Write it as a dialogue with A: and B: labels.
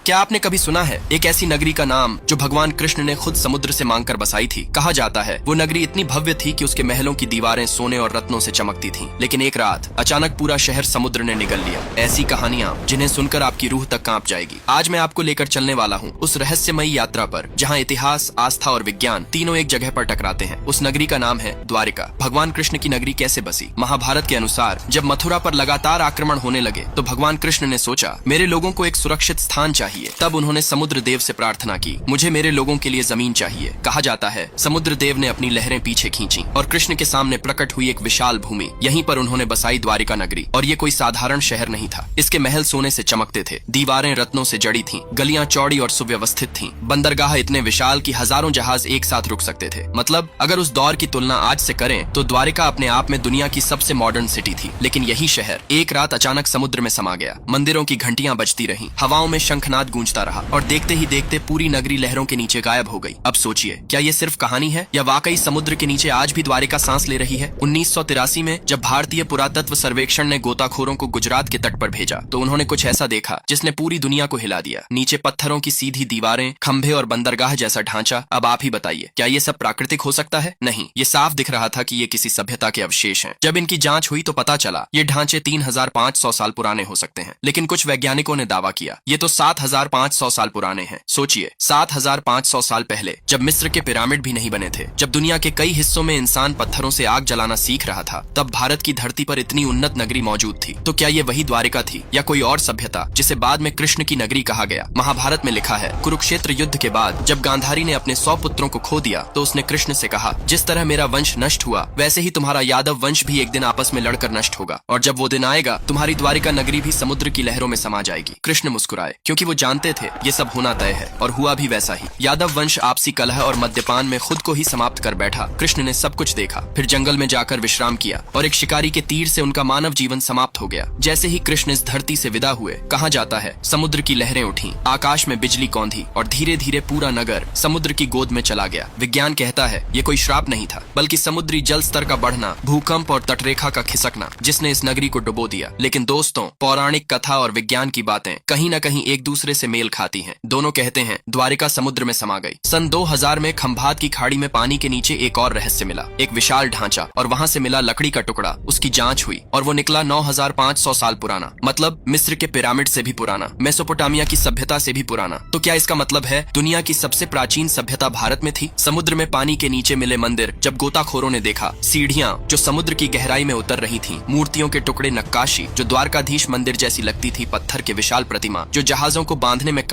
A: क्या आपने कभी सुना है एक ऐसी नगरी का नाम जो भगवान कृष्ण ने खुद समुद्र से मांगकर बसाई थी? कहा जाता है वो नगरी इतनी भव्य थी कि उसके महलों की दीवारें सोने और रत्नों से चमकती थीं। लेकिन एक रात अचानक पूरा शहर समुद्र ने निगल लिया। ऐसी कहानियां जिन्हें सुनकर आपकी रूह तक कांप जाएगी। आज मैं आपको लेकर चलने वाला हूँ उस रहस्यमयी यात्रा पर जहाँ इतिहास, आस्था और विज्ञान तीनों एक जगह पर टकराते हैं। उस नगरी का नाम है द्वारिका। भगवान कृष्ण की नगरी कैसे बसी? महाभारत के अनुसार जब मथुरा पर लगातार आक्रमण होने लगे तो भगवान कृष्ण ने सोचा मेरे लोगों को एक सुरक्षित स्थान चाहिए। तब उन्होंने समुद्र देव से प्रार्थना की, मुझे मेरे लोगों के लिए जमीन चाहिए। कहा जाता है समुद्र देव ने अपनी लहरें पीछे खींची और कृष्ण के सामने प्रकट हुई एक विशाल भूमि। यहीं पर उन्होंने बसाई द्वारिका नगरी। और ये कोई साधारण शहर नहीं था। इसके महल सोने से चमकते थे, दीवारें रत्नों से जड़ी थीं, गलियां चौड़ी और सुव्यवस्थित थीं, बंदरगाह इतने विशाल कि हजारों जहाज एक साथ रुक सकते थे। मतलब अगर उस दौर की तुलना आज से करें तो द्वारिका अपने आप में दुनिया की सबसे मॉडर्न सिटी थी। लेकिन यही शहर एक रात अचानक समुद्र में समा गया। मंदिरों की घंटियां बजती रहीं, हवाओं में शंखनाद गूंजता रहा और देखते ही देखते पूरी नगरी लहरों के नीचे गायब हो गई। अब सोचिए, क्या ये सिर्फ कहानी है या वाकई समुद्र के नीचे आज भी द्वारिका सांस ले रही है? 1983 में जब भारतीय पुरातत्व सर्वेक्षण ने गोताखोरों को गुजरात के तट पर भेजा तो उन्होंने कुछ ऐसा देखा जिसने पूरी दुनिया को हिला दिया। नीचे पत्थरों की सीधी दीवारें, खंभे और बंदरगाह जैसा ढांचा। अब आप ही बताइए, क्या ये सब प्राकृतिक हो सकता है? नहीं, ये साफ दिख रहा था कि ये किसी सभ्यता के अवशेष हैं। जब इनकी जांच हुई तो पता चला ये ढांचे 3500 साल पुराने हो सकते हैं। लेकिन कुछ वैज्ञानिकों ने दावा किया ये तो 7500 साल पुराने हैं। सोचिए, 7500 साल पहले जब मिस्र के पिरामिड भी नहीं बने थे, जब दुनिया के कई हिस्सों में इंसान पत्थरों से आग जलाना सीख रहा था, तब भारत की धरती पर इतनी उन्नत नगरी मौजूद थी। तो क्या ये वही द्वारिका थी या कोई और सभ्यता जिसे बाद में कृष्ण की नगरी कहा गया? महाभारत में लिखा है कुरुक्षेत्र युद्ध के बाद जब गांधारी ने अपने 100 पुत्रों को खो दिया तो उसने कृष्ण से कहा जिस तरह मेरा वंश नष्ट हुआ वैसे ही तुम्हारा यादव वंश भी एक दिन आपस में लड़कर नष्ट होगा, और जब वो दिन आएगा तुम्हारी द्वारिका नगरी भी समुद्र की लहरों में समा जाएगी। कृष्ण मुस्कुराए क्योंकि वो जानते थे ये सब होना तय है, और हुआ भी वैसा ही। यादव वंश आपसी कलह और मद्यपान में खुद को ही समाप्त कर बैठा। कृष्ण ने सब कुछ देखा, फिर जंगल में जाकर विश्राम किया और एक शिकारी के तीर से उनका मानव जीवन समाप्त हो गया। जैसे ही कृष्ण इस धरती से विदा हुए, कहा जाता है समुद्र की लहरें उठी, आकाश में बिजली कौंधी और धीरे धीरे पूरा नगर समुद्र की गोद में चला गया। विज्ञान कहता है ये कोई श्राप नहीं था, बल्कि समुद्री जल स्तर का बढ़ना, भूकंप और तटरेखा का खिसकना जिसने इस नगरी को डुबो दिया। लेकिन दोस्तों, पौराणिक कथा और विज्ञान की बातें कहीं न कहीं एक दूसरे से मेल खाती हैं। दोनों कहते हैं द्वारिका समुद्र में समा गई। सन 2000 में खंभात की खाड़ी में पानी के नीचे एक और रहस्य मिला, एक विशाल ढांचा, और वहां से मिला लकड़ी का टुकड़ा। उसकी जांच हुई और वो निकला 9500 साल पुराना। मतलब मिस्र के पिरामिड से भी पुराना, मेसोपोटामिया की सभ्यता से भी पुराना। तो क्या इसका मतलब है दुनिया की सबसे प्राचीन सभ्यता भारत में थी? समुद्र में पानी के नीचे मिले मंदिर जब गोताखोरों ने देखा, सीढ़ियां जो समुद्र की गहराई में उतर रही थीं, मूर्तियों के टुकड़े, नक्काशी जो द्वारकाधीश मंदिर जैसी लगती थी, पत्थर के विशाल प्रतिमा जो जहाजों को बांधने में